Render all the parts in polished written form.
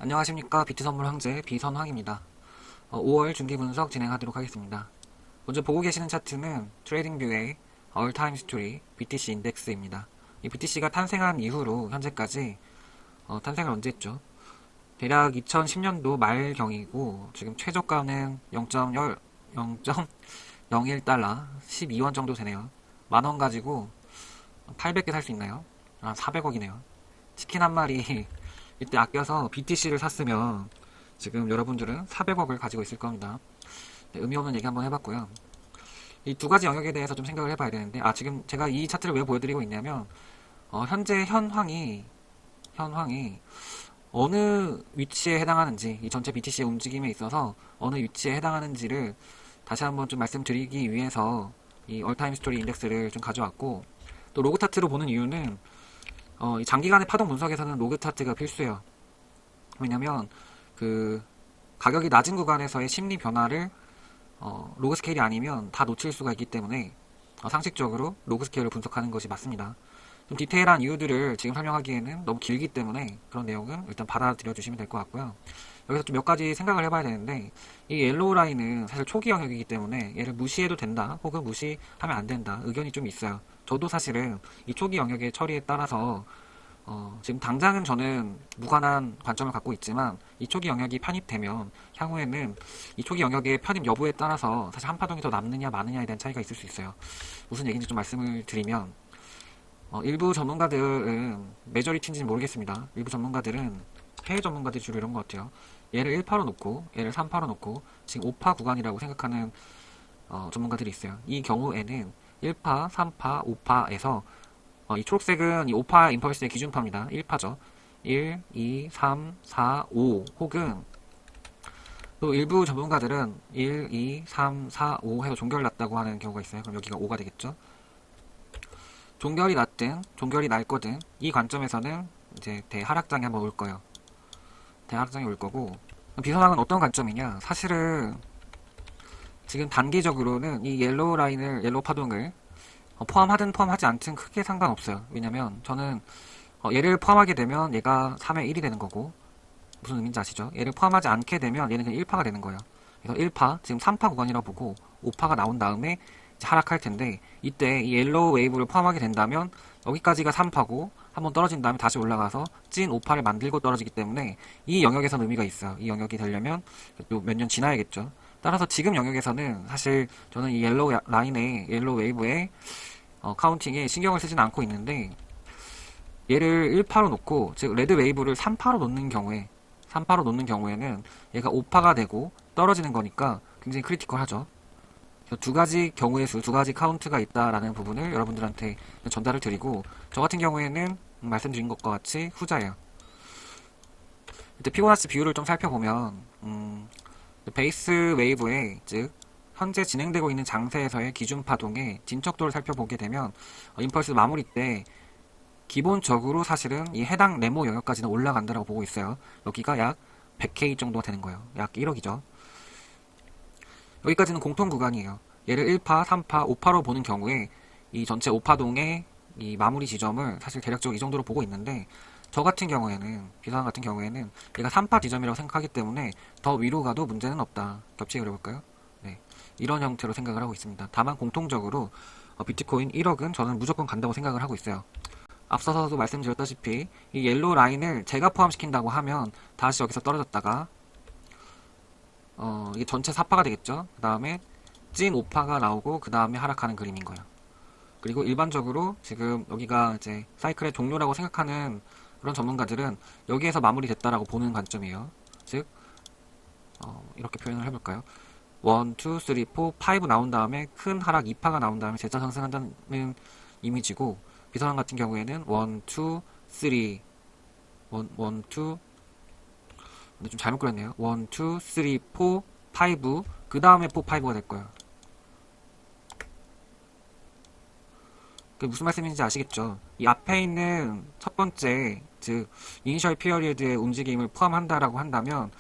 안녕하십니까. 비트선물 황제 비선황입니다. 5월 중기 분석 진행하도록 하겠습니다. 먼저 보고 계시는 차트는 트레이딩뷰의 얼타임 스토리 BTC 인덱스입니다. 이 BTC가 탄생한 이후로 현재까지 탄생을 언제 했죠? 대략 2010년도 말경이고 지금 최저가는 0.01달러 12원 정도 되네요. 만원 가지고 800개 살 수 있나요? 400억이네요. 치킨 한 마리 이때 아껴서 BTC를 샀으면 지금 여러분들은 400억을 가지고 있을 겁니다. 네, 의미 없는 얘기 한번 해봤고요. 이 두 가지 영역에 대해서 좀 생각을 해봐야 되는데, 지금 제가 이 차트를 왜 보여드리고 있냐면, 현재 현황이 어느 위치에 해당하는지, 이 전체 BTC의 움직임에 있어서 어느 위치에 해당하는지를 다시 한번 좀 말씀드리기 위해서 이 얼타임 스토리 인덱스를 좀 가져왔고, 또 로그 차트로 보는 이유는 이 장기간의 파동 분석에서는 로그 차트가 필수예요. 왜냐면 그 가격이 낮은 구간에서의 심리 변화를 로그 스케일이 아니면 다 놓칠 수가 있기 때문에 상식적으로 로그 스케일을 분석하는 것이 맞습니다. 좀 디테일한 이유들을 지금 설명하기에는 너무 길기 때문에 그런 내용은 일단 받아들여 주시면 될 것 같고요. 여기서 좀 몇 가지 생각을 해봐야 되는데, 이 옐로우 라인은 사실 초기 영역이기 때문에 얘를 무시해도 된다 혹은 무시하면 안 된다 의견이 좀 있어요. 저도 사실은 이 초기 영역의 처리에 따라서 지금 당장은 저는 무관한 관점을 갖고 있지만 이 초기 영역이 편입되면 향후에는 이 초기 영역의 편입 여부에 따라서 사실 한 파동이 더 남느냐 마느냐에 대한 차이가 있을 수 있어요. 무슨 얘기인지 좀 말씀을 드리면, 일부 전문가들은 메저리티인지는 모르겠습니다. 일부 전문가들은 해외 전문가들이 주로 이런 것 같아요. 얘를 1파로 놓고 얘를 3파로 놓고 지금 5파 구간이라고 생각하는 전문가들이 있어요. 이 경우에는 1파, 3파, 5파에서 이 초록색은 이 5파 임펄스의 기준파입니다. 1파죠. 1, 2, 3, 4, 5 혹은 또 일부 전문가들은 1, 2, 3, 4, 5 해서 종결 났다고 하는 경우가 있어요. 그럼 여기가 5가 되겠죠. 종결이 났든 종결이 날 거든 이 관점에서는 이제 대하락장이 한번 올 거예요. 대하락장이 올 거고, 비선항은 어떤 관점이냐? 사실은 지금 단기적으로는 이 옐로우 라인을, 옐로우 파동을 포함하든 포함하지 않든 크게 상관없어요. 왜냐면 저는 얘를 포함하게 되면 얘가 3의 1이 되는 거고, 무슨 의미인지 아시죠? 얘를 포함하지 않게 되면 얘는 그냥 1파가 되는 거예요. 그래서 1파, 지금 3파 구간이라고 보고 5파가 나온 다음에 이제 하락할 텐데, 이때 이 옐로우 웨이브를 포함하게 된다면 여기까지가 3파고 한번 떨어진 다음에 다시 올라가서 찐 5파를 만들고 떨어지기 때문에 이 영역에서는 의미가 있어요. 이 영역이 되려면 또 몇 년 지나야겠죠. 따라서 지금 영역에서는 사실 저는 이 옐로우 라인의 옐로우 웨이브의 카운팅에 신경을 쓰지는 않고 있는데, 얘를 1파로 놓고 즉 레드 웨이브를 3파로 놓는 경우에 3파로 놓는 경우에는 얘가 5파가 되고 떨어지는 거니까 굉장히 크리티컬하죠. 두 가지 경우의 수, 두 가지 카운트가 있다라는 부분을 여러분들한테 전달을 드리고, 저 같은 경우에는 말씀드린 것과 같이 후자예요. 이때 피보나치 비율을 좀 살펴보면 베이스 웨이브의 즉 현재 진행되고 있는 장세에서의 기준 파동의 진척도를 살펴보게 되면 임펄스 마무리 때 기본적으로 사실은 이 해당 네모 영역까지는 올라간다라고 보고 있어요. 여기가 약 100K 정도가 되는 거예요. 약 1억이죠. 여기까지는 공통 구간이에요. 얘를 1파, 3파, 5파로 보는 경우에 이 전체 5파동의 이 마무리 지점을 사실 대략적으로 이 정도로 보고 있는데, 저 같은 경우에는, 비상 같은 경우에는 얘가 3파 지점이라고 생각하기 때문에 더 위로 가도 문제는 없다. 겹치게 그려볼까요? 네. 이런 형태로 생각을 하고 있습니다. 다만 공통적으로 비트코인 1억은 저는 무조건 간다고 생각을 하고 있어요. 앞서서도 말씀드렸다시피 이 옐로우 라인을 제가 포함시킨다고 하면 다시 여기서 떨어졌다가 이게 전체 4파가 되겠죠. 그 다음에 찐 5파가 나오고 그 다음에 하락하는 그림인 거예요. 그리고 일반적으로 지금 여기가 이제 사이클의 종료라고 생각하는 그런 전문가들은 여기에서 마무리됐다라고 보는 관점이에요. 즉 이렇게 표현을 해볼까요? 1, 2, 3, 4, 5 나온 다음에 큰 하락 2파가 나온 다음에 재차 상승한다는 이미지고, 비선항 같은 경우에는 1, 2, 3 1, 2 근데 좀 잘못 그렸네요. 1, 2, 3, 4, 5 그 다음에 4, 5가 될 거예요. 그게 무슨 말씀인지 아시겠죠? 이 앞에 있는 첫 번째, 즉 이니셜 피어리드의 움직임을 포함한다라고 한다면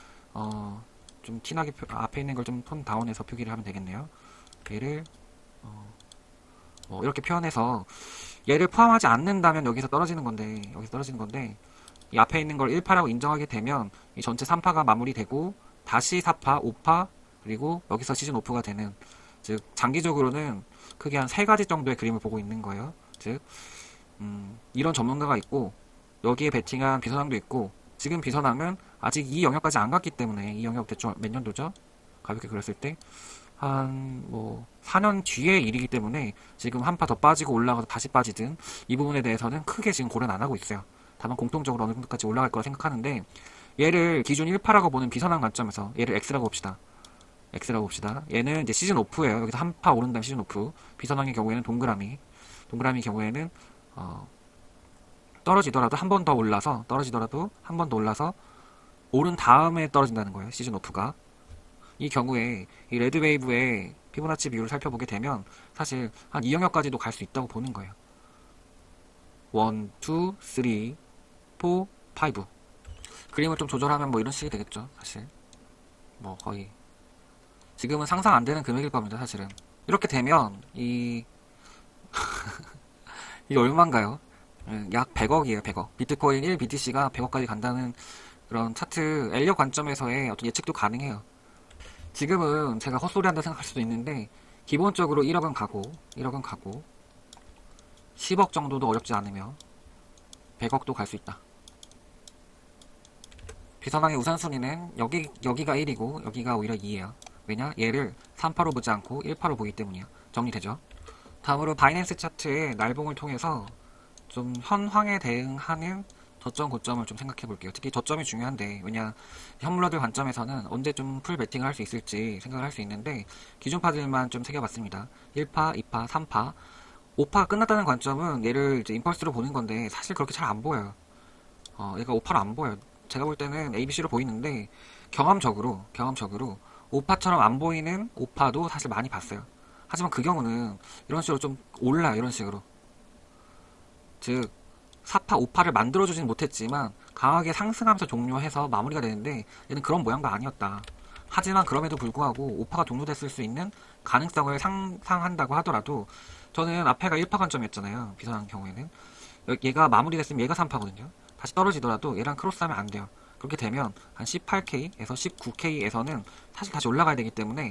좀 티나게 앞에 있는 걸 좀 톤 다운해서 표기를 하면 되겠네요. 얘를 이렇게 표현해서 얘를 포함하지 않는다면 여기서 떨어지는 건데 이 앞에 있는 걸 1파라고 인정하게 되면 이 전체 3파가 마무리되고 다시 4파, 5파, 그리고 여기서 시즌 오프가 되는, 즉 장기적으로는 크게 한 3가지 정도의 그림을 보고 있는 거예요. 즉 이런 전문가가 있고 여기에 베팅한 비선왕도 있고, 지금 비선왕은 아직 이 영역까지 안 갔기 때문에, 이 영역 대충 몇 년도죠? 가볍게 그렸을 때 한 뭐 4년 뒤의 일이기 때문에 지금 한 파 더 빠지고 올라가서 다시 빠지든 이 부분에 대해서는 크게 지금 고려는 안 하고 있어요. 다만 공통적으로 어느 정도까지 올라갈 거라 생각하는데, 얘를 기준 1파라고 보는 비선왕 관점에서 얘를 X라고 봅시다. X라고 봅시다. 얘는 이제 시즌 오프예요. 여기서 한 파 오른 다음 시즌 오프. 비선왕의 경우에는 동그라미 경우에는 떨어지더라도 한 번 더 올라서, 떨어지더라도 한 번 더 올라서 오른 다음에 떨어진다는 거예요. 시즌 오프가. 이 경우에 이 레드웨이브의 피보나치 비율을 살펴보게 되면 사실 한 2영역까지도 갈 수 있다고 보는 거예요. 1, 2, 3, 4, 5. 그림을 좀 조절하면 뭐 이런 식이 되겠죠. 사실 뭐 거의 지금은 상상 안 되는 금액일 겁니다. 사실은 이렇게 되면 이게 얼마인가요? 약 100억이에요. 100억. 비트코인 1 BTC가 100억까지 간다는 그런 차트 엘리어 관점에서의 어떤 예측도 가능해요. 지금은 제가 헛소리한다 생각할 수도 있는데 기본적으로 1억은 가고 10억 정도도 어렵지 않으며 100억도 갈 수 있다. 비선왕의 우선순위는 여기가 1이고 여기가 오히려 2예요. 왜냐? 얘를 3파로 보지 않고 1파로 보기 때문이야. 정리되죠? 다음으로 바이낸스 차트의 날봉을 통해서 좀 현황에 대응하는 저점 고점을 좀 생각해 볼게요. 특히 저점이 중요한데, 왜냐 현물러들 관점에서는 언제 좀 풀 베팅을 할 수 있을지 생각을 할 수 있는데, 기준파들만 좀 새겨봤습니다. 1파, 2파, 3파, 5파가 끝났다는 관점은 얘를 이제 임펄스로 보는 건데 사실 그렇게 잘 안 보여요. 얘가 5파로 안 보여요. 제가 볼 때는 ABC로 보이는데 경험적으로 5파처럼 안 보이는 5파도 사실 많이 봤어요. 하지만 그 경우는 이런 식으로 좀 올라요. 이런 식으로. 즉 4파, 5파를 만들어주진 못했지만 강하게 상승하면서 종료해서 마무리가 되는데 얘는 그런 모양도 아니었다. 하지만 그럼에도 불구하고 5파가 종료됐을 수 있는 가능성을 상상한다고 하더라도, 저는 앞에가 1파 관점이었잖아요. 비선한 경우에는. 얘가 마무리됐으면 얘가 3파거든요. 다시 떨어지더라도 얘랑 크로스하면 안 돼요. 그렇게 되면 한 18K에서 19K에서는 사실 다시 올라가야 되기 때문에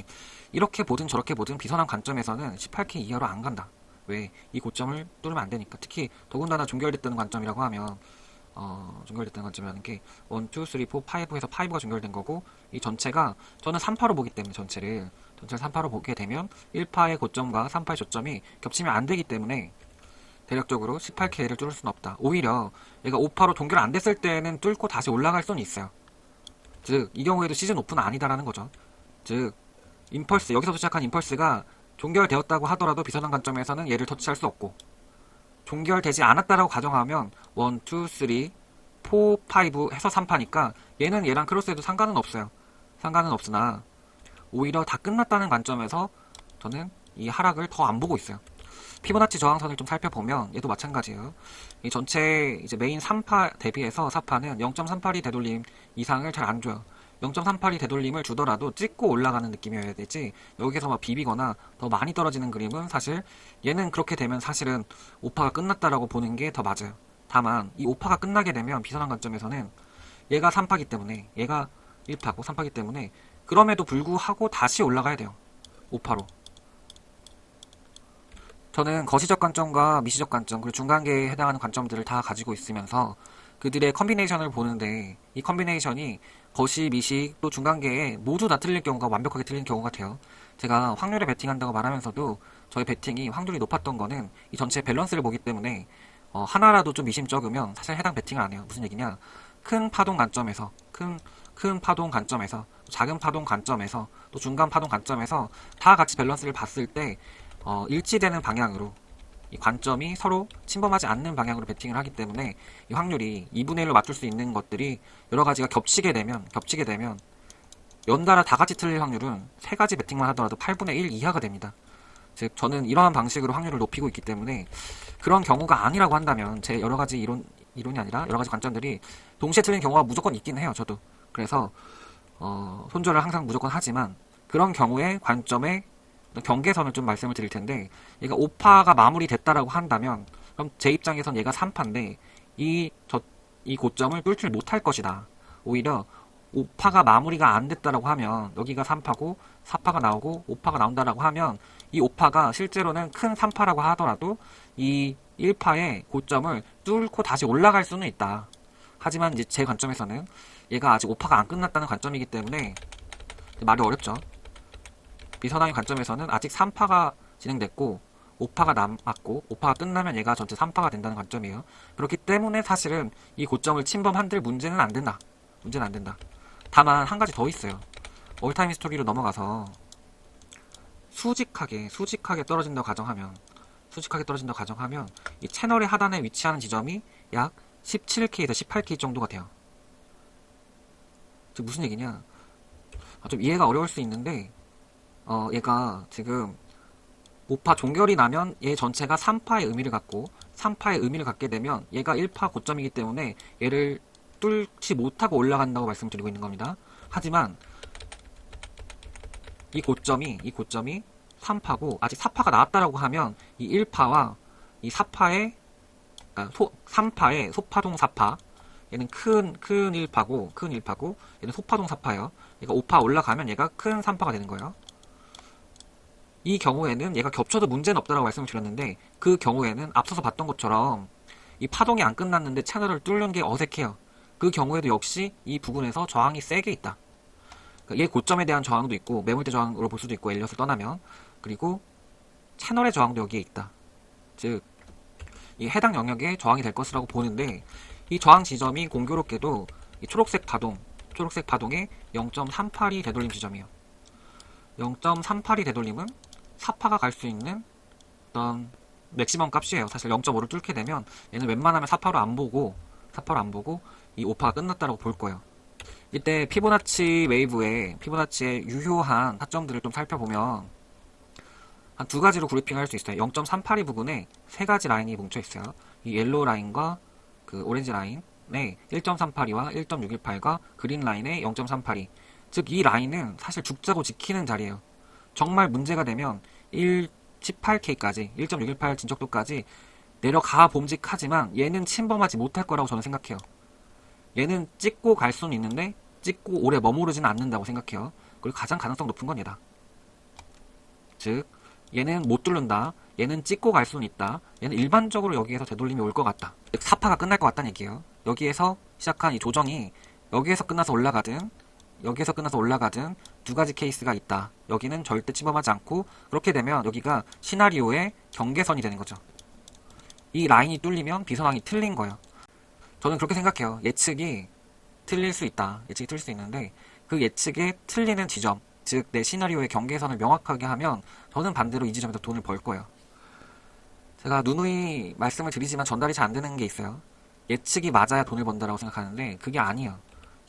이렇게 보든 저렇게 보든 비선한 관점에서는 18K 이하로 안 간다. 왜? 이 고점을 뚫으면 안 되니까. 특히 더군다나 종결됐다는 관점이라고 하면 종결됐다는 관점이라는 게 1, 2, 3, 4, 5에서 5가 종결된 거고, 이 전체가 저는 3파로 보기 때문에 전체를 3파로 보게 되면 1파의 고점과 3파의 저점이 겹치면 안 되기 때문에 대략적으로 18K를 뚫을 수는 없다. 오히려 얘가 5파로 동결 안 됐을 때는 뚫고 다시 올라갈 수는 있어요. 즉 이 경우에도 시즌 오프는 아니다라는 거죠. 즉 임펄스, 여기서 시작한 임펄스가 종결되었다고 하더라도 비선한 관점에서는 얘를 터치할 수 없고, 종결되지 않았다라고 가정하면 1, 2, 3, 4, 5 해서 3파니까 얘는 얘랑 크로스해도 상관은 없어요. 상관은 없으나 오히려 다 끝났다는 관점에서 저는 이 하락을 더 안 보고 있어요. 피보나치 저항선을 좀 살펴보면 얘도 마찬가지예요. 이 전체 이제 메인 3파 대비해서 4파는 0.38이 되돌림 이상을 잘 안 줘요. 0.38이 되돌림을 주더라도 찍고 올라가는 느낌이어야 되지, 여기서 막 비비거나 더 많이 떨어지는 그림은 사실 얘는 그렇게 되면 사실은 5파가 끝났다라고 보는 게 더 맞아요. 다만 이 5파가 끝나게 되면 비선한 관점에서는 얘가 3파기 때문에, 얘가 1파고 3파기 때문에 그럼에도 불구하고 다시 올라가야 돼요. 5파로. 저는 거시적 관점과 미시적 관점, 그리고 중간계에 해당하는 관점들을 다 가지고 있으면서 그들의 컨비네이션을 보는데, 이 컨비네이션이 거시, 미시, 또 중간계에 모두 다 틀릴 경우가 완벽하게 틀린 경우 같아요. 제가 확률에 베팅한다고 말하면서도 저의 베팅이 확률이 높았던 거는 이 전체 밸런스를 보기 때문에, 하나라도 좀 미심 적으면 사실 해당 베팅을 안 해요. 무슨 얘기냐? 큰 파동 관점에서, 큰 파동 관점에서, 작은 파동 관점에서, 또 중간 파동 관점에서 다 같이 밸런스를 봤을 때 일치되는 방향으로, 이 관점이 서로 침범하지 않는 방향으로 베팅을 하기 때문에 이 확률이 2분의 1로 맞출 수 있는 것들이 여러 가지가 겹치게 되면 연달아 다 같이 틀릴 확률은 3가지 베팅만 하더라도 8분의 1 이하가 됩니다. 즉 저는 이러한 방식으로 확률을 높이고 있기 때문에, 그런 경우가 아니라고 한다면 제 여러 가지 이론이 아니라 여러 가지 관점들이 동시에 틀린 경우가 무조건 있긴 해요. 저도. 그래서 손절을 항상 무조건 하지만, 그런 경우에 관점의 경계선을 좀 말씀을 드릴 텐데, 얘가 5파가 마무리됐다라고 한다면 그럼 제 입장에선 얘가 3파인데 이 이 고점을 뚫지 못할 것이다. 오히려 5파가 마무리가 안 됐다라고 하면 여기가 3파고 4파가 나오고 5파가 나온다라고 하면 이 5파가 실제로는 큰 3파라고 하더라도 이 1파의 고점을 뚫고 다시 올라갈 수는 있다. 하지만 이제 제 관점에서는 얘가 아직 5파가 안 끝났다는 관점이기 때문에 말이 어렵죠. 비선왕의 관점에서는 아직 3파가 진행됐고 5파가 남았고 5파가 끝나면 얘가 전체 3파가 된다는 관점이에요. 그렇기 때문에 사실은 이 고점을 침범한들 문제는 안 된다. 문제는 안 된다. 다만 한 가지 더 있어요. 올타임 히스토리로 넘어가서 수직하게 떨어진다고 가정하면 이 채널의 하단에 위치하는 지점이 약 17K에서 18K 정도가 돼요. 즉 무슨 얘기냐? 좀 이해가 어려울 수 있는데 얘가 지금 5파 종결이 나면 얘 전체가 3파의 의미를 갖고 3파의 의미를 갖게 되면 얘가 1파 고점이기 때문에 얘를 뚫지 못하고 올라간다고 말씀드리고 있는 겁니다. 하지만 이 고점이 3파고 아직 4파가 나왔다라고 하면 이 1파와 이 4파의 그러니까 3파의 소파동 4파 얘는 큰 1파고 얘는 소파동 4파예요. 얘가 5파 올라가면 얘가 큰 3파가 되는 거예요. 이 경우에는 얘가 겹쳐도 문제는 없다라고 말씀을 드렸는데 그 경우에는 앞서서 봤던 것처럼 이 파동이 안 끝났는데 채널을 뚫는 게 어색해요. 그 경우에도 역시 이 부분에서 저항이 세게 있다. 그러니까 얘 고점에 대한 저항도 있고 매물대 저항으로 볼 수도 있고 엘리엇을 떠나면 그리고 채널의 저항도 여기에 있다. 즉 이 해당 영역에 저항이 될 것이라고 보는데 이 저항 지점이 공교롭게도 이 초록색 파동의 0.38이 되돌림 지점이에요. 0.38이 되돌림은 4파가 갈 수 있는 어떤 맥시멈 값이에요. 사실 0.5를 뚫게 되면 얘는 웬만하면 4파로 안 보고 이 5파가 끝났다라고 볼 거예요. 이때 피보나치의 유효한 타점들을 좀 살펴보면 한 두 가지로 그룹핑할 수 있어요. 0.38이 부분에 세 가지 라인이 뭉쳐 있어요. 이 옐로우 라인과 그 오렌지 라인의 1.38과 1.618과 그린 라인의 0.38이. 즉 이 라인은 사실 죽자고 지키는 자리예요. 정말 문제가 되면 18K까지 1.618 진척도까지 내려가 봄직하지만 얘는 침범하지 못할 거라고 저는 생각해요. 얘는 찍고 갈 수는 있는데 찍고 오래 머무르지는 않는다고 생각해요. 그리고 가장 가능성 높은 건 얘다. 즉 얘는 못 뚫는다. 얘는 찍고 갈 수는 있다. 얘는 일반적으로 여기에서 되돌림이 올 것 같다. 즉 4파가 끝날 것 같다는 얘기예요. 여기에서 시작한 이 조정이 여기에서 끝나서 올라가든 두 가지 케이스가 있다. 여기는 절대 침범하지 않고 그렇게 되면 여기가 시나리오의 경계선이 되는 거죠. 이 라인이 뚫리면 비선왕이 틀린 거예요. 저는 그렇게 생각해요. 예측이 틀릴 수 있다. 예측이 틀릴 수 있는데 그 예측에 틀리는 지점, 즉 내 시나리오의 경계선을 명확하게 하면 저는 반대로 이 지점에서 돈을 벌 거예요. 제가 누누이 말씀을 드리지만 전달이 잘 안 되는 게 있어요. 예측이 맞아야 돈을 번다라고 생각하는데 그게 아니에요.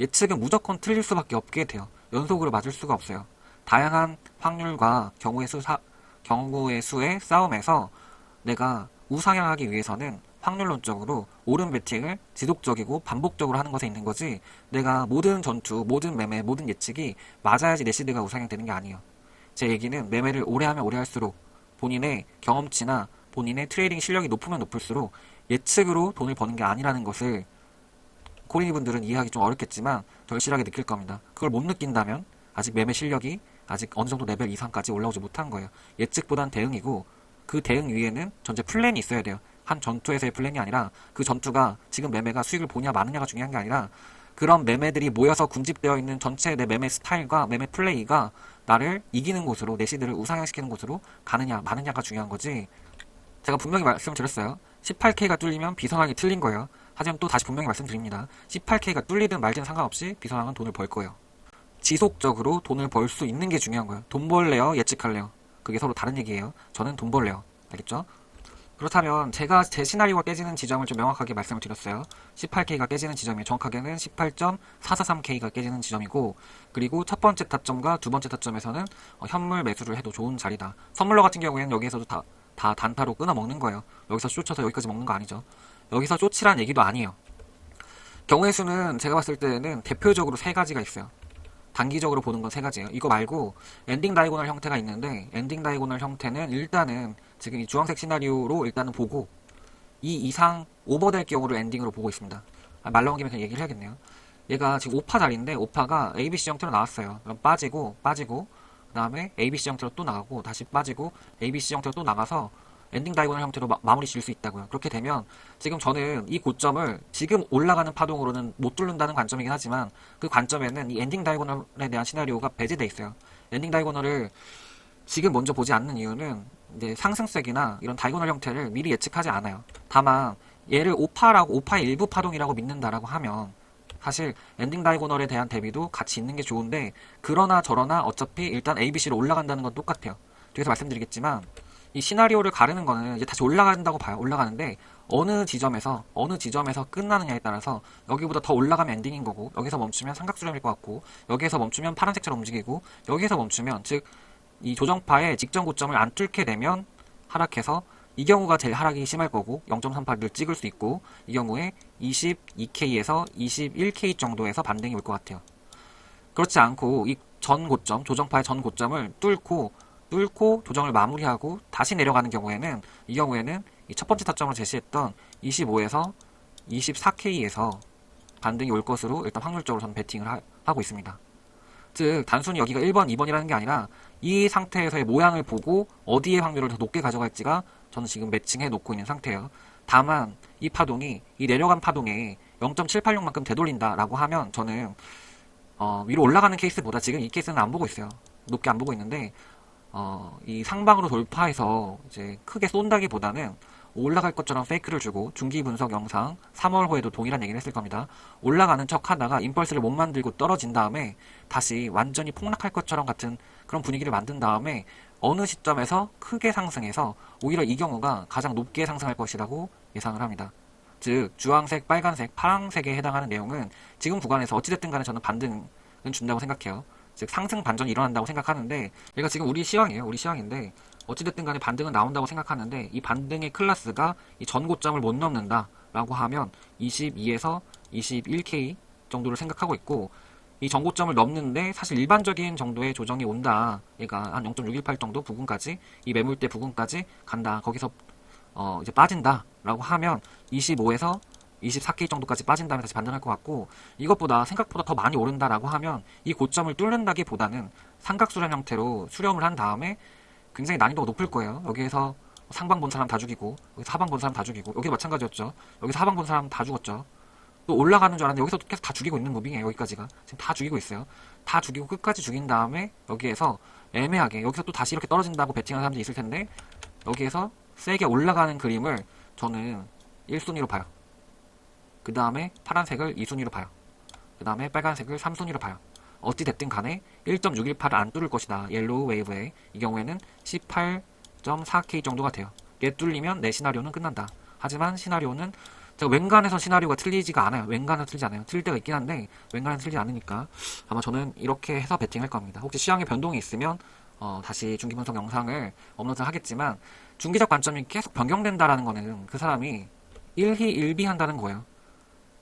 예측은 무조건 틀릴 수밖에 없게 돼요. 연속으로 맞을 수가 없어요. 다양한 확률과 경우의 수의 싸움에서 내가 우상향하기 위해서는 확률론적으로 옳은 베팅을 지속적이고 반복적으로 하는 것에 있는 거지 내가 모든 전투, 모든 매매, 모든 예측이 맞아야지 내 시드가 우상향되는 게 아니에요. 제 얘기는 매매를 오래 하면 오래 할수록 본인의 경험치나 본인의 트레이딩 실력이 높으면 높을수록 예측으로 돈을 버는 게 아니라는 것을 코린이 분들은 이해하기 좀 어렵겠지만 절실하게 느낄 겁니다. 그걸 못 느낀다면 아직 매매 실력이 아직 어느 정도 레벨 이상까지 올라오지 못한 거예요. 예측보단 대응이고 그 대응 위에는 전체 플랜이 있어야 돼요. 한 전투에서의 플랜이 아니라 그 전투가 지금 매매가 수익을 보냐 마느냐가 중요한 게 아니라 그런 매매들이 모여서 군집되어 있는 전체 내 매매 스타일과 매매 플레이가 나를 이기는 곳으로 내 시드를 우상향시키는 곳으로 가느냐 마느냐가 중요한 거지. 제가 분명히 말씀을 드렸어요. 18K가 뚫리면 비선왕이 틀린 거예요. 하지만 또 다시 분명히 말씀드립니다. 18K가 뚫리든 말든 상관없이 비선왕은 돈을 벌 거예요. 지속적으로 돈을 벌 수 있는 게 중요한 거예요. 돈 벌래요? 예측할래요? 그게 서로 다른 얘기예요. 저는 돈 벌래요. 알겠죠? 그렇다면 제가 제 시나리오가 깨지는 지점을 좀 명확하게 말씀을 드렸어요. 18K가 깨지는 지점이 정확하게는 18.443K가 깨지는 지점이고 그리고 첫 번째 타점과 두 번째 타점에서는 현물 매수를 해도 좋은 자리다. 선물러 같은 경우에는 여기에서도 다 단타로 끊어 먹는 거예요. 여기서 쫓아서 여기까지 먹는 거 아니죠. 여기서 쫓이란 얘기도 아니에요. 경우의 수는 제가 봤을 때는 대표적으로 세 가지가 있어요. 단기적으로 보는 건 세 가지예요. 이거 말고 엔딩 다이고널 형태가 있는데 엔딩 다이고널 형태는 일단은 지금 이 주황색 시나리오로 일단은 보고 이 이상 오버될 경우를 엔딩으로 보고 있습니다. 말 나온 김에 그냥 얘기를 해야겠네요. 얘가 지금 5파 자리인데 5파가 ABC 형태로 나왔어요. 그럼 빠지고 그 다음에 ABC 형태로 또 나가고 다시 빠지고 ABC 형태로 또 나가서 엔딩 다이고널 형태로 마무리 지을 수 있다고요. 그렇게 되면 지금 저는 이 고점을 지금 올라가는 파동으로는 못 뚫는다는 관점이긴 하지만 그 관점에는 이 엔딩 다이고널에 대한 시나리오가 배제돼 있어요. 엔딩 다이고널을 지금 먼저 보지 않는 이유는 이제 상승세기나 이런 다이고널 형태를 미리 예측하지 않아요. 다만 얘를 5파라고 5파의 일부 파동이라고 믿는다라고 하면 사실 엔딩 다이고널에 대한 대비도 같이 있는 게 좋은데 그러나 저러나 어차피 일단 ABC로 올라간다는 건 똑같아요. 뒤에서 말씀드리겠지만 이 시나리오를 가르는 거는 이제 다시 올라간다고 봐요. 올라가는데 어느 지점에서 끝나느냐에 따라서 여기보다 더 올라가면 엔딩인 거고 여기서 멈추면 삼각수렴일 것 같고 여기에서 멈추면 파란색처럼 움직이고 여기에서 멈추면 즉 이 조정파의 직전 고점을 안 뚫게 되면 하락해서 이 경우가 제일 하락이 심할 거고 0.38을 찍을 수 있고 이 경우에 22K에서 21K 정도에서 반등이 올 것 같아요. 그렇지 않고 이 전 고점, 조정파의 전 고점을 뚫고 조정을 마무리하고 다시 내려가는 경우에는 이 경우에는 이 첫 번째 타점으로 제시했던 25에서 24K에서 반등이 올 것으로 일단 확률적으로 저는 베팅을 하고 있습니다. 즉 단순히 여기가 1번, 2번이라는 게 아니라 이 상태에서의 모양을 보고 어디에 확률을 더 높게 가져갈지가 저는 지금 매칭해 놓고 있는 상태예요. 다만 이 파동이 이 내려간 파동에 0.786만큼 되돌린다라고 하면 저는 위로 올라가는 케이스보다 지금 이 케이스는 안 보고 있어요. 높게 안 보고 있는데 이 상방으로 돌파해서 이제 크게 쏜다기보다는 올라갈 것처럼 페이크를 주고 중기 분석 영상 3월 후에도 동일한 얘기를 했을 겁니다. 올라가는 척 하다가 임펄스를 못 만들고 떨어진 다음에 다시 완전히 폭락할 것처럼 같은 그런 분위기를 만든 다음에 어느 시점에서 크게 상승해서 오히려 이 경우가 가장 높게 상승할 것이라고 예상을 합니다. 즉 주황색, 빨간색, 파란색에 해당하는 내용은 지금 구간에서 어찌됐든 간에 저는 반등은 준다고 생각해요. 즉 상승 반전이 일어난다고 생각하는데 얘가 지금 우리 시황이에요. 우리 시황인데 어찌됐든 간에 반등은 나온다고 생각하는데 이 반등의 클래스가 이 전고점을 못 넘는다 라고 하면 22에서 21K 정도를 생각하고 있고 이 전고점을 넘는데 사실 일반적인 정도의 조정이 온다. 얘가 한 0.618 정도 부근까지 이 매물대 부근까지 간다. 거기서 이제 빠진다 라고 하면 25에서 24K 정도까지 빠진 다음에 다시 반등할 것 같고 이것보다 생각보다 더 많이 오른다라고 하면 이 고점을 뚫는다기보다는 삼각수렴 형태로 수렴을 한 다음에 굉장히 난이도가 높을 거예요. 여기에서 상방 본 사람 다 죽이고 여기서 하방 본 사람 다 죽이고 여기도 마찬가지였죠. 여기서 하방 본 사람 다 죽었죠. 또 올라가는 줄 알았는데 여기서 계속 다 죽이고 있는 무빙이에요. 여기까지가 지금 다 죽이고 있어요. 다 죽이고 끝까지 죽인 다음에 여기에서 애매하게 여기서 또 다시 이렇게 떨어진다고 베팅하는 사람들이 있을 텐데 여기에서 세게 올라가는 그림을 저는 1순위로 봐요. 그 다음에 파란색을 2순위로 봐요. 그 다음에 빨간색을 3순위로 봐요. 어찌됐든 간에 1.618을 안 뚫을 것이다. 옐로우 웨이브에 이 경우에는 18.4K 정도가 돼요. 얘 뚫리면 내 시나리오는 끝난다. 하지만 시나리오는 제가 웬간해서 시나리오가 틀리지가 않아요. 웬간해서 틀리지 않아요. 틀릴 때가 있긴 한데 웬간해서 틀리지 않으니까 아마 저는 이렇게 해서 베팅할 겁니다. 혹시 시황에 변동이 있으면 다시 중기분석 영상을 업로드 하겠지만 중기적 관점이 계속 변경된다라는 거는 그 사람이 일희일비한다는 거예요.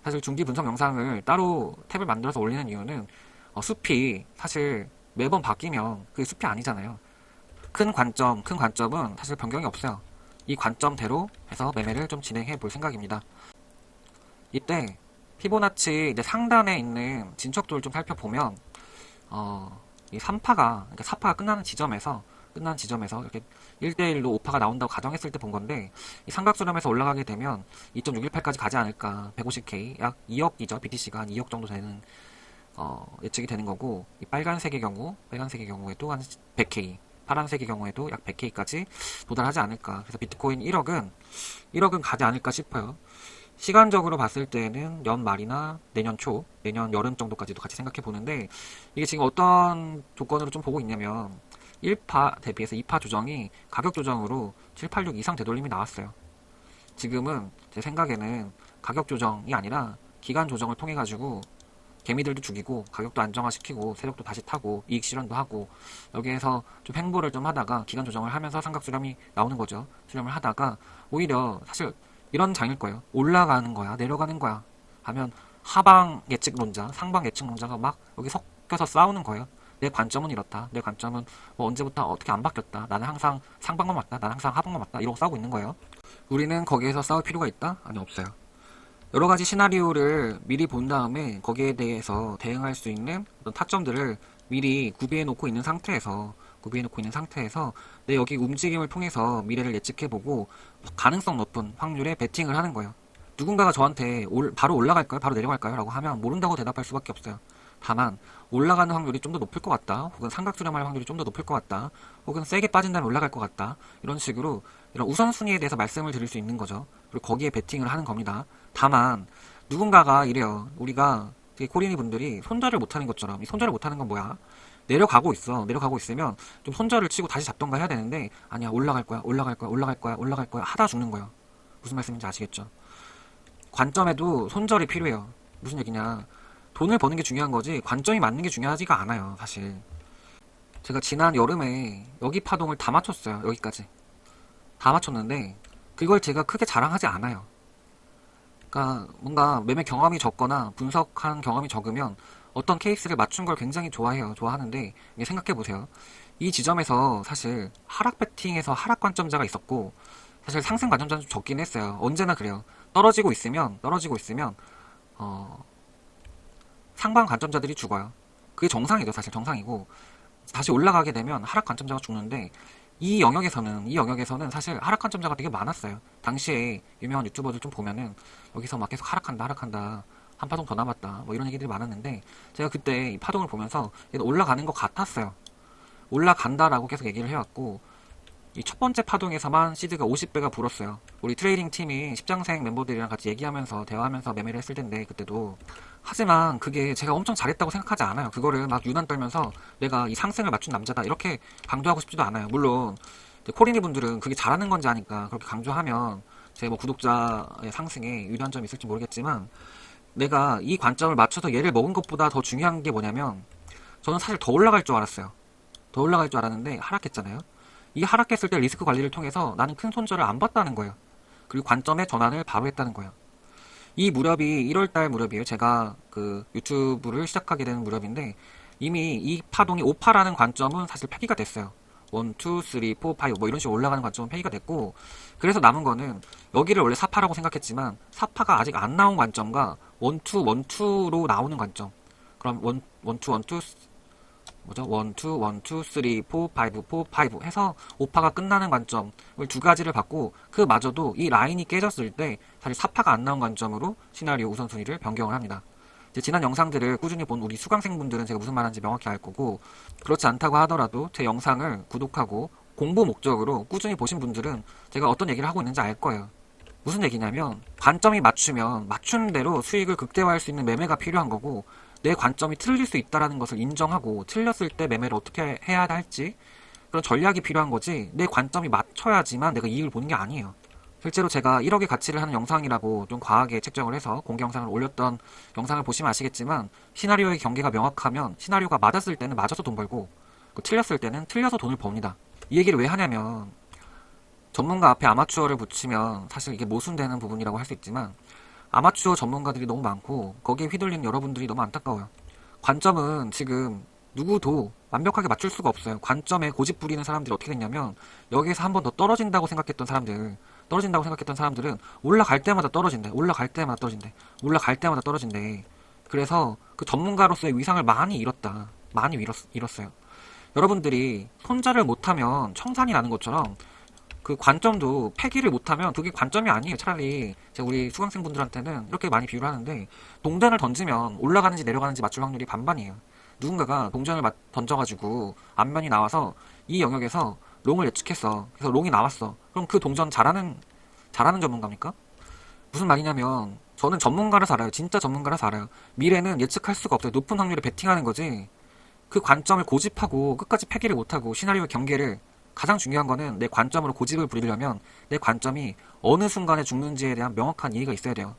사실 중기 분석 영상을 따로 탭을 만들어서 올리는 이유는 숲이 사실 매번 바뀌면 그게 숲이 아니잖아요. 큰 관점은 사실 변경이 없어요. 이 관점대로 해서 매매를 좀 진행해 볼 생각입니다. 이때 피보나치 이제 상단에 있는 진척도를 좀 살펴보면 이 3파가 그러니까 4파가 끝나는 지점에서 이렇게 1대1로 5파가 나온다고 가정했을 때 본 건데 이 삼각수렴에서 올라가게 되면 2.618까지 가지 않을까. 150K 약 2억이죠. BTC가 한 2억 정도 되는 예측이 되는 거고 이 빨간색의 경우에도 한 100K 파란색의 경우에도 약 100K까지 도달하지 않을까. 그래서 비트코인 1억은 가지 않을까 싶어요. 시간적으로 봤을 때는 연말이나 내년 여름 정도까지도 같이 생각해 보는데 이게 지금 어떤 조건으로 좀 보고 있냐면 1파 대비해서 2파 조정이 가격 조정으로 786 이상 되돌림이 나왔어요. 지금은 제 생각에는 가격 조정이 아니라 기간 조정을 통해 가지고 개미들도 죽이고 가격도 안정화시키고 세력도 다시 타고 이익 실현도 하고 여기에서 좀 횡보를 좀 하다가 기간 조정을 하면서 삼각 수렴이 나오는 거죠. 수렴을 하다가 오히려 사실 이런 장일 거예요. 올라가는 거야, 내려가는 거야 하면 하방 예측론자, 상방 예측론자가 막 여기 섞여서 싸우는 거예요. 내 관점은 이렇다. 내 관점은 뭐 언제부터 어떻게 안 바뀌었다. 나는 항상 상방만 맞다. 나는 항상 하방만 맞다. 이러고 싸우고 있는 거예요. 우리는 거기에서 싸울 필요가 있다? 아니, 없어요. 여러 가지 시나리오를 미리 본 다음에 거기에 대해서 대응할 수 있는 어떤 타점들을 미리 구비해 놓고 있는 상태에서 내 여기 움직임을 통해서 미래를 예측해보고 가능성 높은 확률에 베팅을 하는 거예요. 누군가가 저한테 바로 올라갈까요? 바로 내려갈까요? 라고 하면 모른다고 대답할 수밖에 없어요. 다만 올라가는 확률이 좀 더 높을 것 같다, 혹은 삼각 수렴할 확률이 좀 더 높을 것 같다, 혹은 세게 빠진 다음에 올라갈 것 같다, 이런 식으로 이런 우선순위에 대해서 말씀을 드릴 수 있는 거죠. 그리고 거기에 베팅을 하는 겁니다. 다만 누군가가 이래요. 우리가 되게 코리니 분들이 손절을 못하는 것처럼, 이 손절을 못하는 건 뭐야? 내려가고 있으면 좀 손절을 치고 다시 잡던가 해야 되는데, 아니야, 올라갈 거야, 올라갈 거야 하다 죽는 거야. 무슨 말씀인지 아시겠죠? 관점에도 손절이 필요해요. 무슨 얘기냐? 돈을 버는 게 중요한 거지 관점이 맞는 게 중요하지가 않아요, 사실. 제가 지난 여름에 여기 파동을 다 맞췄어요. 여기까지 다 맞췄는데 그걸 제가 크게 자랑하지 않아요. 그러니까 뭔가 매매 경험이 적거나 분석한 경험이 적으면 어떤 케이스를 맞춘 걸 굉장히 좋아하는데, 이게 생각해보세요. 이 지점에서 사실 하락 배팅에서 하락 관점자가 있었고, 사실 상승 관점자는 좀 적긴 했어요. 언제나 그래요. 떨어지고 있으면 어, 상방 관점자들이 죽어요. 그게 정상이죠. 사실 정상이고, 다시 올라가게 되면 하락 관점자가 죽는데, 이 영역에서는 사실 하락 관점자가 되게 많았어요. 당시에 유명한 유튜버들 좀 보면은 여기서 막 계속 하락한다, 한 파동 더 남았다, 뭐 이런 얘기들이 많았는데, 제가 그때 이 파동을 보면서 얘는 올라가는 것 같았어요. 올라간다라고 계속 얘기를 해왔고, 이 첫 번째 파동에서만 시드가 50배가 불었어요. 우리 트레이딩 팀이 십장생 멤버들이랑 같이 얘기하면서 대화하면서 매매를 했을 텐데, 그때도. 하지만 그게 제가 엄청 잘했다고 생각하지 않아요. 그거를 막 유난 떨면서 내가 이 상승을 맞춘 남자다 이렇게 강조하고 싶지도 않아요. 물론 코리니 분들은 그게 잘하는 건지 아니까 그렇게 강조하면 제 뭐 구독자의 상승에 유리한 점이 있을지 모르겠지만, 내가 이 관점을 맞춰서 얘를 먹은 것보다 더 중요한 게 뭐냐면, 저는 사실 더 올라갈 줄 알았어요. 더 올라갈 줄 알았는데 하락했잖아요. 이 하락했을 때 리스크 관리를 통해서 나는 큰 손절을 안 봤다는 거예요. 그리고 관점의 전환을 바로 했다는 거예요. 이 무렵이 1월달 무렵이에요. 제가 그 유튜브를 시작하게 된 무렵인데, 이미 이 파동이 5파라는 관점은 사실 폐기가 됐어요. 1, 2, 3, 4, 5 뭐 이런 식으로 올라가는 관점은 폐기가 됐고, 그래서 남은 거는 여기를 원래 4파라고 생각했지만 4파가 아직 안 나온 관점과 1, 2, 1, 2로 나오는 관점. 그럼 1, 1, 2, 1, 2 뭐죠? 1, 2, 1, 2, 3, 4, 5, 4, 5 해서 5파가 끝나는 관점을 두 가지를 받고, 그마저도 이 라인이 깨졌을 때 사실 4파가 안 나온 관점으로 시나리오 우선순위를 변경을 합니다. 이제 지난 영상들을 꾸준히 본 우리 수강생분들은 제가 무슨 말하는지 명확히 알 거고, 그렇지 않다고 하더라도 제 영상을 구독하고 공부 목적으로 꾸준히 보신 분들은 제가 어떤 얘기를 하고 있는지 알 거예요. 무슨 얘기냐면, 관점이 맞추면 맞춘 대로 수익을 극대화할 수 있는 매매가 필요한 거고, 내 관점이 틀릴 수 있다는 것을 인정하고 틀렸을 때 매매를 어떻게 해야 할지 그런 전략이 필요한 거지, 내 관점이 맞춰야지만 내가 이익을 보는 게 아니에요. 실제로 제가 1억의 가치를 하는 영상이라고 좀 과하게 책정을 해서 공개 영상을 올렸던 영상을 보시면 아시겠지만, 시나리오의 경계가 명확하면 시나리오가 맞았을 때는 맞아서 돈 벌고 틀렸을 때는 틀려서 돈을 법니다. 이 얘기를 왜 하냐면, 전문가 앞에 아마추어를 붙이면 사실 이게 모순되는 부분이라고 할 수 있지만, 아마추어 전문가들이 너무 많고 거기에 휘둘리는 여러분들이 너무 안타까워요. 관점은 지금 누구도 완벽하게 맞출 수가 없어요. 관점에 고집 부리는 사람들이 어떻게 됐냐면, 여기에서 한 번 더 떨어진다고 생각했던 사람들은 올라갈 때마다 떨어진대. 올라갈 때마다 떨어진대. 그래서 그 전문가로서의 위상을 많이 잃었어요. 여러분들이 손절을 못하면 청산이 나는 것처럼, 그 관점도 폐기를 못하면 그게 관점이 아니에요. 차라리 제가 우리 수강생분들한테는 이렇게 많이 비유를 하는데, 동전을 던지면 올라가는지 내려가는지 맞출 확률이 반반이에요. 누군가가 동전을 던져가지고 앞면이 나와서 이 영역에서 롱을 예측했어. 그래서 롱이 나왔어. 그럼 그 동전 잘하는 전문가입니까? 무슨 말이냐면, 저는 전문가를 알아요. 진짜 전문가를 알아요. 미래는 예측할 수가 없어요. 높은 확률에 베팅하는 거지. 그 관점을 고집하고 끝까지 폐기를 못하고 시나리오의 경계를, 가장 중요한 거는 내 관점으로 고집을 부리려면 내 관점이 어느 순간에 죽는지에 대한 명확한 이해가 있어야 돼요.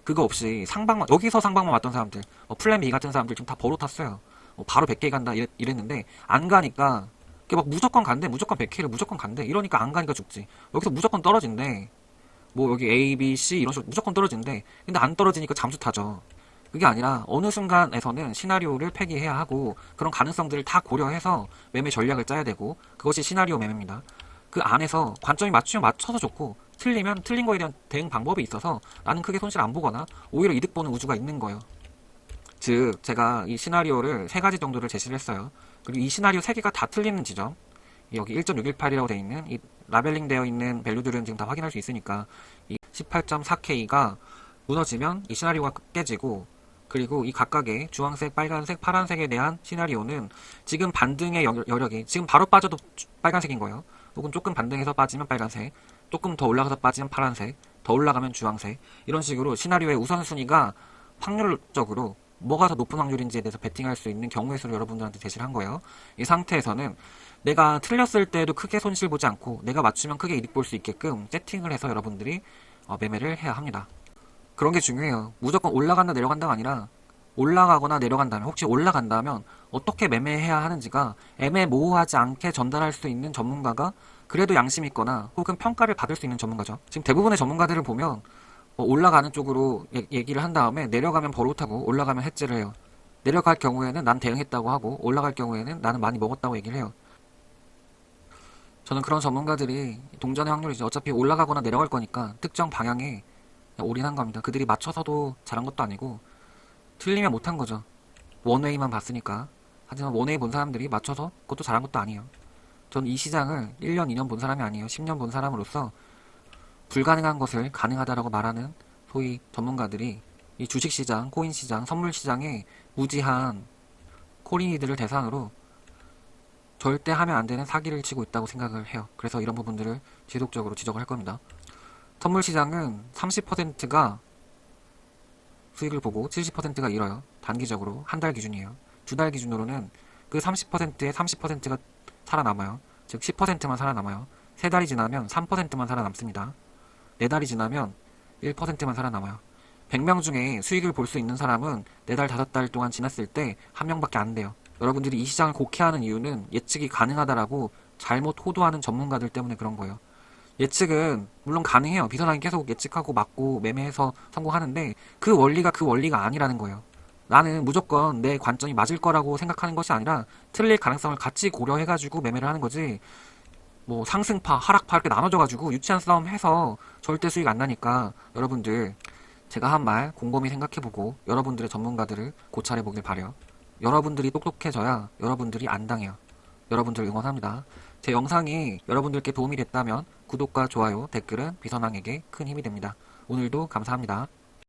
그거 없이 여기서 상방만 왔던 사람들, 플랜 B 같은 사람들 지금 다 버로 탔어요. 바로 100K 간다 이랬는데 안 가니까, 막 무조건 간대, 무조건 100K를 무조건 간대, 이러니까 안 가니까 죽지. 여기서 무조건 떨어진대. 뭐 여기 A, B, C 이런 식으로 무조건 떨어진대. 근데 안 떨어지니까 잠수 타죠. 그게 아니라 어느 순간에서는 시나리오를 폐기해야 하고, 그런 가능성들을 다 고려해서 매매 전략을 짜야 되고, 그것이 시나리오 매매입니다. 그 안에서 관점이 맞추면 맞춰서 좋고, 틀리면 틀린 거에 대한 대응 방법이 있어서 나는 크게 손실 안 보거나 오히려 이득 보는 우주가 있는 거예요. 즉 제가 이 시나리오를 세 가지 정도를 제시를 했어요. 그리고 이 시나리오 세 개가 다 틀리는 지점, 여기 1.618이라고 되어 있는 이 라벨링 되어 있는 밸류들은 지금 다 확인할 수 있으니까 이 18.4K가 무너지면 이 시나리오가 깨지고, 그리고 이 각각의 주황색, 빨간색, 파란색에 대한 시나리오는 지금 반등의 여력이 지금 바로 빠져도 빨간색인 거예요. 혹은 조금 반등해서 빠지면 빨간색, 조금 더 올라가서 빠지면 파란색, 더 올라가면 주황색, 이런 식으로 시나리오의 우선순위가 확률적으로 뭐가 더 높은 확률인지에 대해서 베팅할 수 있는 경우의 수를 여러분들한테 제시를 한 거예요. 이 상태에서는 내가 틀렸을 때도 크게 손실 보지 않고 내가 맞추면 크게 이득 볼 수 있게끔 세팅을 해서 여러분들이 매매를 해야 합니다. 그런 게 중요해요. 무조건 올라간다 내려간다가 아니라 올라가거나 내려간다면, 혹시 올라간다면 어떻게 매매해야 하는지가 애매모호하지 않게 전달할 수 있는 전문가가 그래도 양심 있거나 혹은 평가를 받을 수 있는 전문가죠. 지금 대부분의 전문가들을 보면 올라가는 쪽으로 얘기를 한 다음에 내려가면 버릇하고 올라가면 해지를 해요. 내려갈 경우에는 난 대응했다고 하고 올라갈 경우에는 나는 많이 먹었다고 얘기를 해요. 저는 그런 전문가들이 동전의 확률이죠. 어차피 올라가거나 내려갈 거니까 특정 방향에 올인한 겁니다. 그들이 맞춰서도 잘한 것도 아니고 틀리면 못한 거죠. 원웨이만 봤으니까. 하지만 원웨이 본 사람들이 맞춰서 그것도 잘한 것도 아니에요. 전 이 시장을 1년, 2년 본 사람이 아니에요. 10년 본 사람으로서 불가능한 것을 가능하다라고 말하는 소위 전문가들이 이 주식시장, 코인시장, 선물시장에 무지한 코린이들을 대상으로 절대 하면 안 되는 사기를 치고 있다고 생각을 해요. 그래서 이런 부분들을 지속적으로 지적을 할 겁니다. 선물시장은 30%가 수익을 보고 70%가 잃어요. 단기적으로 한 달 기준이에요. 두 달 기준으로는 그 30%의 30%가 살아남아요. 즉 10%만 살아남아요. 세 달이 지나면 3%만 살아남습니다. 네 달이 지나면 1%만 살아남아요. 100명 중에 수익을 볼 수 있는 사람은 4달, 5달 동안 지났을 때 한 명밖에 안 돼요. 여러분들이 이 시장을 곡해하는 이유는 예측이 가능하다라고 잘못 호도하는 전문가들 때문에 그런 거예요. 예측은 물론 가능해요. 비선하게 계속 예측하고 맞고 매매해서 성공하는데 그 원리가 아니라는 거예요. 나는 무조건 내 관점이 맞을 거라고 생각하는 것이 아니라 틀릴 가능성을 같이 고려해가지고 매매를 하는 거지, 뭐 상승파, 하락파 이렇게 나눠져가지고 유치한 싸움 해서 절대 수익 안 나니까 여러분들 제가 한 말 곰곰이 생각해보고 여러분들의 전문가들을 고찰해보길 바래요. 여러분들이 똑똑해져야 여러분들이 안 당해요. 여러분들 응원합니다. 제 영상이 여러분들께 도움이 됐다면 구독과 좋아요, 댓글은 비선왕에게 큰 힘이 됩니다. 오늘도 감사합니다.